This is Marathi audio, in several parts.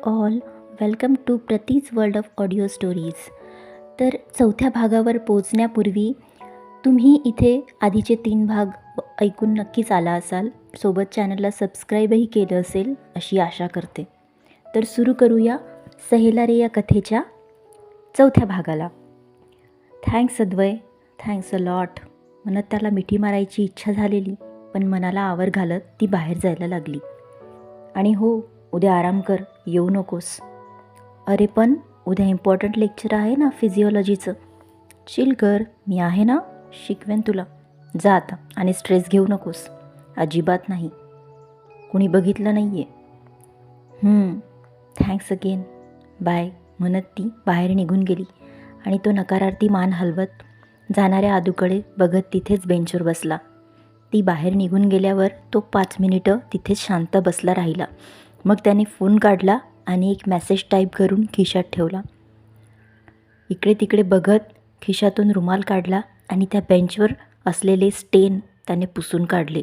ऑल, वेलकम टू प्रतीज वर्ल्ड ऑफ ऑडिओ स्टोरीज. तर चौथ्या भागावर पोचण्यापूर्वी तुम्ही इथे आधीचे 3 भाग ऐकून नक्कीच आला असाल. सोबत चॅनलला सबस्क्राईबही केलं असेल अशी आशा करते. तर सुरू करूया सहेला रे या कथेच्या चौथ्या भागाला. थँक्स अद्वय, थँक्स अ लॉट म्हणत त्याला मिठी मारायची इच्छा झालेली, पण मनाला आवर घालत ती बाहेर जायला लागली. आणि हो, उद्या आराम कर, येऊ नकोस. अरे पण उद्या इम्पॉर्टंट लेक्चर आहे ना फिजिओलॉजीचं. चिल कर, मी आहे ना, शिकवेन तुला. जा आता आणि स्ट्रेस घेऊ नकोस. अजिबात नाही. कुणी बघितलं नाही आहे. थँक्स अगेन, बाय म्हणत ती बाहेर निघून गेली आणि तो नकारार्थी मान हलवत जाणाऱ्या आदूकडे बघत तिथेच बेंचवर बसला. ती बाहेर निघून गेल्यावर तो 5 मिनिटं तिथेच शांत बसला राहिला. मग त्याने फोन काढला आणि एक मेसेज टाईप करून खिशात ठेवला. इकडे तिकडे बघत खिशातून रुमाल काढला आणि त्या बेंचवर असलेले स्टेन त्याने पुसून काढले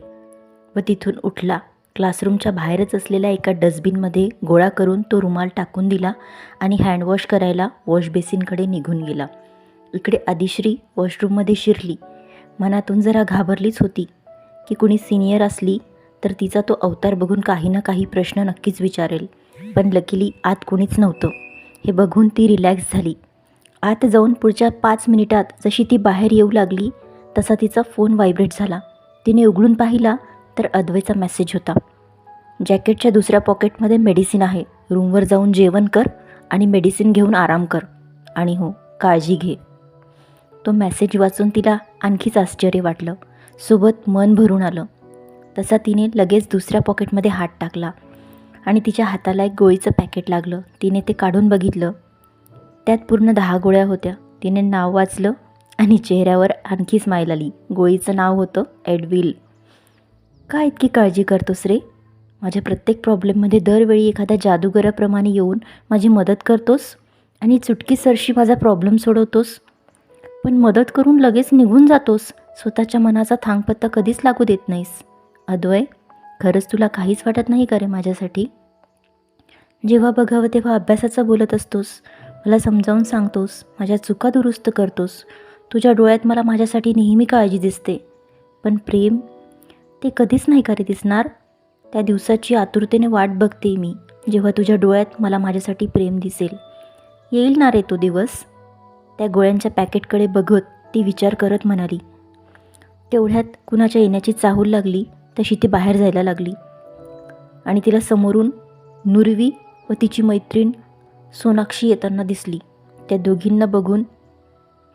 व तिथून उठला. क्लासरूमच्या बाहेरच असलेल्या एका डस्टबिनमध्ये गोळा करून तो रुमाल टाकून दिला आणि हँडवॉश करायला वॉशबेसिनकडे निघून गेला. इकडे आदिश्री वॉशरूममध्ये शिरली. मनातून जरा घाबरलीच होती की कुणी सिनियर असली तर तिचा तो अवतार बघून काही ना काही प्रश्न नक्कीच विचारेल, पण लकीली आत कोणीच नव्हतं. हे बघून ती रिलॅक्स झाली. आत जाऊन पुढच्या 5 मिनिटात जशी ती बाहेर येऊ लागली तसा तिचा फोन व्हायब्रेट झाला. तिने उघडून पाहिला तर अद्वैचा मेसेज होता. जॅकेटच्या दुसऱ्या पॉकेटमध्ये मेडिसिन आहे. रूमवर जाऊन जेवण कर आणि मेडिसिन घेऊन आराम कर. आणि हो, काळजी घे. तो मेसेज वाचून तिला आणखीच आश्चर्य वाटलं. सोबत मन भरून आलं. तसा तिने लगेच दुसऱ्या पॉकेटमध्ये हात टाकला आणि तिच्या हाताला एक गोळीचं पॅकेट लागलं. तिने ते काढून बघितलं. त्यात पूर्ण 10 गोळ्या होत्या. तिने नाव वाचलं आणि चेहऱ्यावर आणखी स्माईल आली. गोळीचं नाव होतं एडविल. का इतकी काळजी करतोस रे? माझ्या प्रत्येक प्रॉब्लेममध्ये दरवेळी एखाद्या जादूगराप्रमाणे येऊन माझी मदत करतोस आणि चुटकीसरशी माझा प्रॉब्लेम सोडवतोस, पण मदत करून लगेच निघून जातोस. स्वतःच्या मनाचा थांगपत्ता कधीच लागू देत नाहीस. अद्वय, खरंच तुला काहीच वाटत नाही का रे माझ्यासाठी? जेव्हा बघावं तेव्हा अभ्यासाचं बोलत असतोस, मला समजावून सांगतोस, माझ्या चुका दुरुस्त करतोस. तुझ्या डोळ्यात मला माझ्यासाठी नेहमी काळजी दिसते, पण प्रेम ते कधीच नाही का रे दिसणार? त्या दिवसाची आतुरतेने वाट बघते मी, जेव्हा तुझ्या डोळ्यात मला माझ्यासाठी प्रेम दिसेल. येईल ना रे तो दिवस? त्या गोळ्यांच्या पॅकेटकडे बघत ती विचार करत म्हणाली. तेवढ्यात कुणाच्या येण्याची चाहूल लागली तशी ती बाहेर जायला लागली आणि तिला समोरून नुरवी व तिची मैत्रीण सोनाक्षी येताना दिसली. त्या दोघींना बघून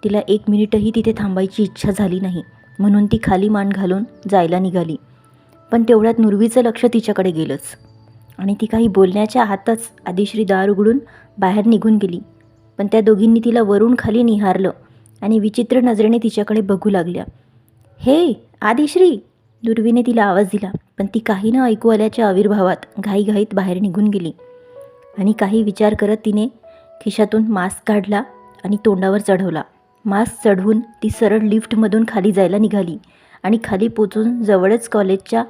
तिला 1 मिनिटही तिथे थांबायची इच्छा झाली नाही, म्हणून ती खाली मान घालून जायला निघाली. पण तेवढ्यात नुरवीचं लक्ष तिच्याकडे गेलंच आणि ती काही बोलण्याच्या आतच आदिश्री दार उघडून बाहेर निघून गेली. पण त्या दोघींनी तिला वरून खाली निहारलं आणि विचित्र नजरेने तिच्याकडे बघू लागल्या. हे आदिश्री, नुरवीने तिला आवाज दिला, पण ती काही न ऐकू आल्याच्या आविर्भावात घाईघाईत बाहेर निघून गेली. आणि काही विचार करत तिने खिशातून मास्क काढला आणि तोंडावर चढवला. मास्क चढवून ती सरळ लिफ्टमधून खाली जायला निघाली आणि खाली पोचून जवळच कॉलेजच्या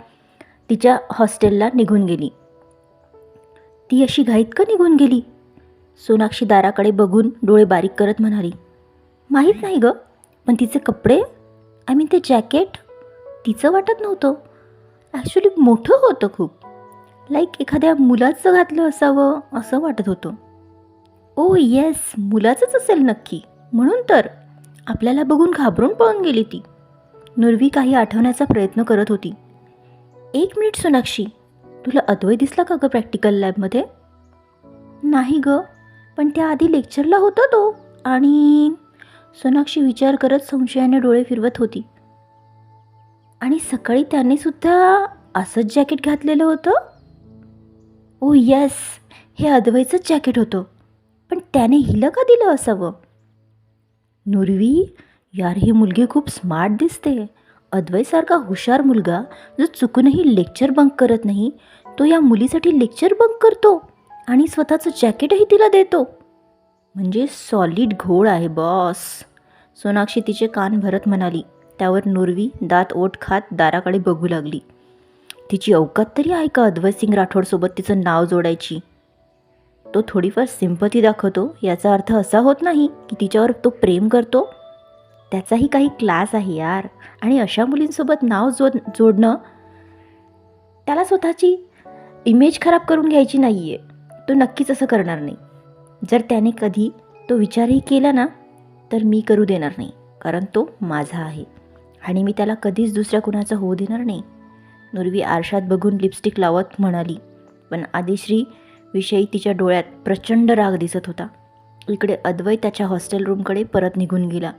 तिच्या हॉस्टेलला निघून गेली. ती अशी घाईत का निघून गेली? सोनाक्षी दाराकडे बघून डोळे बारीक करत म्हणाली. माहीत नाही गं, पण तिचे कपडे, ते जॅकेट तिचं वाटत नव्हतं. ॲक्च्युली मोठं होतं खूप, लाईक एखाद्या मुलाचं घातलं असावं असं वाटत होतं. ओ येस, मुलाचंच असेल नक्की, म्हणून तर आपल्याला बघून घाबरून पळून गेली ती. नुरवी काही आठवण्याचा प्रयत्न करत होती. 1 मिनिट सोनाक्षी, तुला अद्वै दिसला का गं प्रॅक्टिकल लॅबमध्ये? नाही गं, पण त्याआधी लेक्चरला होता तो. आणि सोनाक्षी विचार करत संशयाने डोळे फिरवत होती. आणि सकाळी त्याने सुद्धा असंच जॅकेट घातलेलं होतं. ओ येस, हे अद्वैचंच जॅकेट होतं, पण त्याने हिला का दिलं असावं? नुरवी, यार ही मुलगी खूप स्मार्ट दिसते. अद्वैसारखा हुशार मुलगा जो चुकूनही लेक्चर बंक करत नाही, तो या मुलीसाठी लेक्चर बंक करतो आणि स्वतःचं जॅकेटही तिला देतो. म्हणजे सॉलिड घोळ आहे बॉस, सोनाक्षी तिचे कान भरत म्हणाली. त्यावर नुरवी दात ओठ खात दाराकडे बघू लागली. तिची अवकात तरी आहे का अद्वैत सिंग राठोडसोबत तिचं नाव जोडायची? तो थोडीफार सिंपती दाखवतो याचा अर्थ असा होत नाही की तिच्यावर तो प्रेम करतो. त्याचाही काही क्लास आहे यार. आणि अशा मुलींसोबत नाव जोडणं, त्याला स्वतःची इमेज खराब करून घ्यायची नाही आहे. तो नक्कीच असं करणार नाही. जर त्याने कधी तो विचारही केला ना, तर मी करू देणार नाही, कारण तो माझा आहे आणि मी त्याला कधीच दुसऱ्या कुणाचा होऊ देणार नाही. नुरवी आरशात बघून लिपस्टिक लावत म्हणाली. पण आदिश्री विषयी तिच्या डोळ्यात प्रचंड राग दिसत होता. इकडे अद्वैत त्याच्या हॉस्टेल रूमकडे परत निघून गेला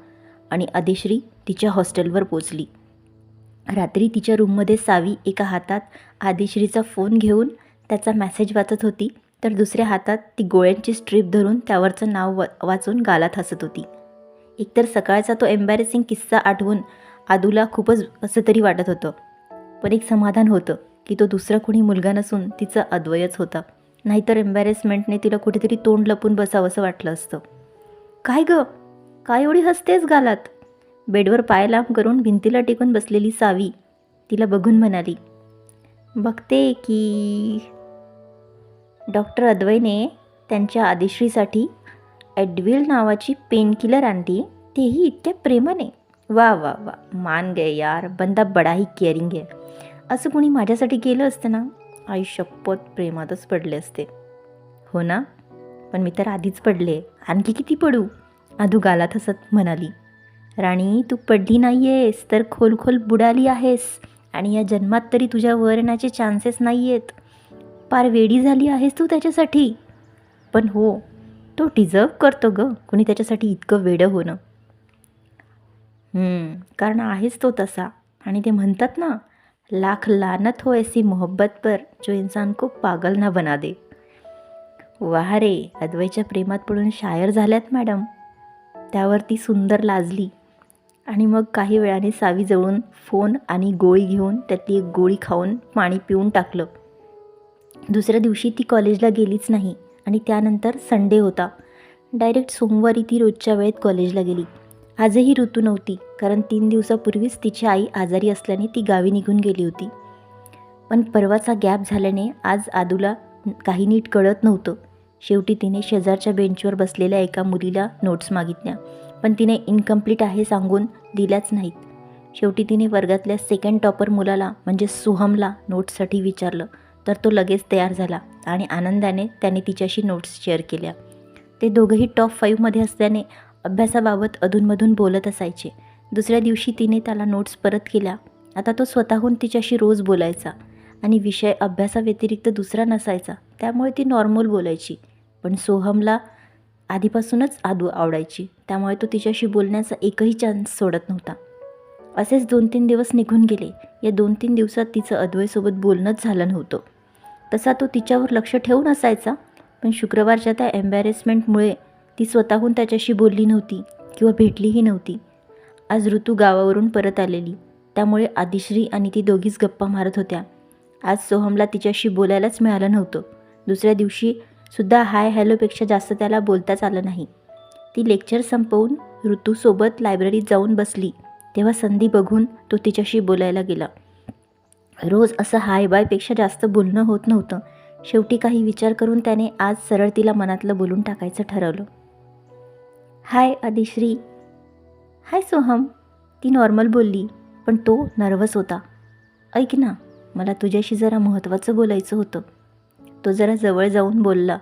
आणि आदिश्री तिच्या हॉस्टेलवर पोचली. रात्री तिच्या रूममध्ये सावी एका हातात आदिश्रीचा फोन घेऊन त्याचा मेसेज वाचत होती, तर दुसऱ्या हातात ती गोळ्यांची स्ट्रीप धरून त्यावरचं नाव वाचून गालात हसत होती. एकतर सकाळचा तो एम्बॅरेसिंग किस्सा आठवून आदूला खूपच असं तरी वाटत होतं. पण एक समाधान होतं की तो दुसरा कोणी मुलगा नसून तिचा अद्वयच होता. नाहीतर एम्बॅरेसमेंटने तिला कुठेतरी तोंड लपून बसावंसं वाटलं असतं. काय गं, काय एवढी हसतेस गालात? बेडवर पाय लांब करून भिंतीला टेकून बसलेली सावी तिला बघून म्हणाली. बघते की डॉक्टर अद्वैने त्यांच्या आदिश्रीसाठी ॲडविल नावाची पेनकिलर आणली, तेही इतक्या प्रेमाने. वा वा वा, मान गए यार, बंदा बडा ही केअरिंग आहे. असं कोणी माझ्यासाठी केलं असतं ना, आई शपथ प्रेमातच पडले असते. हो ना, पण मी तर आधीच पडले, आणखी किती पडू? आदू गालात हसत म्हणाली. राणी, तू पडली नाही आहेस, तर खोल खोल बुडाली आहेस आणि या जन्मात तरी तुझ्या वर येण्याचे चान्सेस नाही आहेत. पार वेडी झाली आहेस तू त्याच्यासाठी. पण हो, तो डिझर्व करतो गं कोणी त्याच्यासाठी इतकं वेडं होणं. कारण आहेच तो तसा. आणि ते म्हणतात ना, लाख लानत हो ऐसी मोहब्बत पर जो इंसान को पागल ना बना दे. वाह रे, अद्वैच्या प्रेमात पडून शायर झाल्यात मॅडम. त्यावर ती सुंदर लाजली आणि मग काही वेळाने सावी जवळून फोन आणि गोळी घेऊन त्यातली एक गोळी खाऊन पाणी पिऊन टाकलं. दुसऱ्या दिवशी ती कॉलेजला गेलीच नाही आणि त्यानंतर संडे होता. डायरेक्ट सोमवारी ती रोजच्या वेळेत कॉलेजला गेली. आजही ऋतू नव्हती, कारण 3 दिवसापूर्वीच तिची आई आजारी असल्याने ती गावी निघून गेली होती. पण परवाचा गॅप झाल्याने आज आदूला काही नीट कळत नव्हतं. शेवटी तिने शेजारच्या बेंचवर बसलेल्या एका मुलीला नोट्स मागितल्या, पण तिने इनकम्प्लीट आहे सांगून दिल्याच नाहीत. शेवटी तिने वर्गातल्या सेकंड टॉपर मुलाला म्हणजे सोहमला नोट्ससाठी विचारलं, तर तो लगेच तयार झाला आणि आनंदाने त्याने तिच्याशी नोट्स शेअर केल्या. ते दोघंही टॉप 5मध्ये असल्याने अभ्यासाबाबत अधूनमधून बोलत असायचे. दुसऱ्या दिवशी तिने त्याला नोट्स परत केल्या. आता तो स्वतःहून तिच्याशी रोज बोलायचा आणि विषय अभ्यासाव्यतिरिक्त दुसरा नसायचा, त्यामुळे ती नॉर्मल बोलायची. पण सोहमला आधीपासूनच आदू आवडायची, त्यामुळे तो तिच्याशी बोलण्याचा एकही चान्स सोडत नव्हता. असेच 2-3 दिवस निघून गेले. या 2-3 दिवसात तिचं अद्वैसोबत बोलणंच झालं नव्हतं. तसा तो तिच्यावर लक्ष ठेवून असायचा, पण शुक्रवारच्या त्या एम्बॅरेसमेंटमुळे ती स्वतःहून त्याच्याशी बोलली नव्हती किंवा भेटलीही नव्हती. आज ऋतू गावावरून परत आलेली, त्यामुळे आदिश्री आणि ती दोघीच गप्पा मारत होत्या. आज सोहमला तिच्याशी बोलायलाच मिळालं नव्हतं. दुसऱ्या दिवशी सुद्धा हाय हॅलोपेक्षा जास्त त्याला बोलताच आलं नाही. ती लेक्चर संपवून ऋतूसोबत लायब्ररीत जाऊन बसली, तेव्हा संधी बघून तो तिच्याशी बोलायला गेला. रोज असं हाय बायपेक्षा जास्त बोलणं होत नव्हतं. शेवटी काही विचार करून त्याने आज सरळ तिला मनातलं बोलून टाकायचं ठरवलं. हाय आदिश्री. हाय सोहम. ती नॉर्मल बोलली, पण तो नर्वस होता. ऐक ना, मला तुझ्याशी जरा महत्त्वाचं बोलायचं होतं. तो जरा जवळ जाऊन बोलला.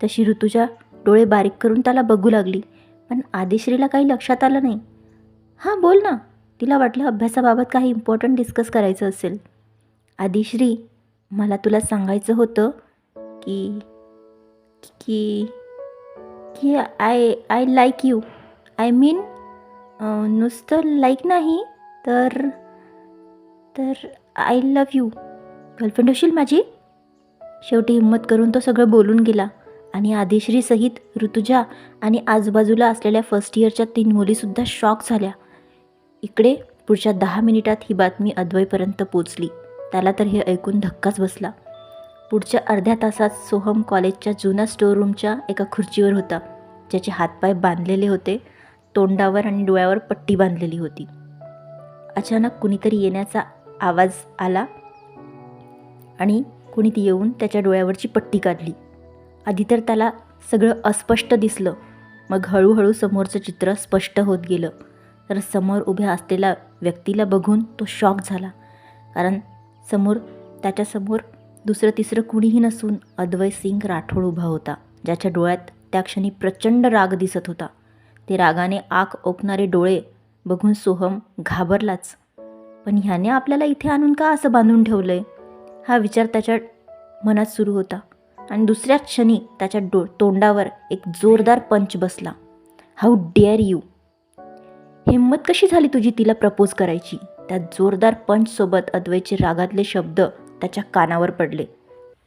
तशी ऋतूच्या डोळे बारीक करून त्याला बघू लागली, पण आदिश्रीला काही लक्षात आलं नाही. हां बोल ना. तिला वाटलं अभ्यासाबाबत काही इम्पॉर्टंट डिस्कस करायचं असेल. आदिश्री, मला तुला सांगायचं होतं की की की I like you. I mean नुसतं लाईक नाही, तर तर आय लव्ह यू. गर्लफ्रेंड होशील माझी? शेवटी हिंमत करून तो सगळं बोलून गेला आणि आदिश्रीसहित ऋतुजा आणि आजूबाजूला असलेल्या फर्स्ट इयरच्या 3 मुलीसुद्धा शॉक झाल्या. इकडे पुढच्या 10 मिनिटात ही बातमी अद्वैपर्यंत पोचली. त्याला तर हे ऐकून धक्काच बसला. पुढच्या अर्ध्या तासात सोहम कॉलेजच्या जुन्या स्टोर रूमच्या एका खुर्चीवर होता, ज्याचे हातपाय बांधलेले होते. तोंडावर आणि डोळ्यावर पट्टी बांधलेली होती. अचानक कुणीतरी येण्याचा आवाज आला आणि कुणी ती येऊन त्याच्या डोळ्यावरची पट्टी काढली. आधी तर त्याला सगळं अस्पष्ट दिसलं, मग हळूहळू समोरचं चित्र स्पष्ट होत गेलं. तर समोर उभ्या असलेल्या व्यक्तीला बघून तो शॉक झाला, कारण त्याच्यासमोर दुसरं तिसरं कुणीही नसून अद्वैत सिंग राठोड उभा होता, ज्याच्या डोळ्यात त्या क्षणी प्रचंड राग दिसत होता. ते रागाने आग ओकणारे डोळे बघून सोहम घाबरलाच. पण ह्याने आपल्याला इथे आणून का असं बांधून ठेवलंय, हा विचार त्याच्या मनात सुरू होता. आणि दुसऱ्याच क्षणी त्याच्या तोंडावर एक जोरदार पंच बसला. हाऊ डेअर यू, हिंमत कशी झाली तुझी तिला प्रपोज करायची. त्या जोरदार पंचसोबत अद्वैतचे रागातले शब्द त्याच्या कानावर पडले.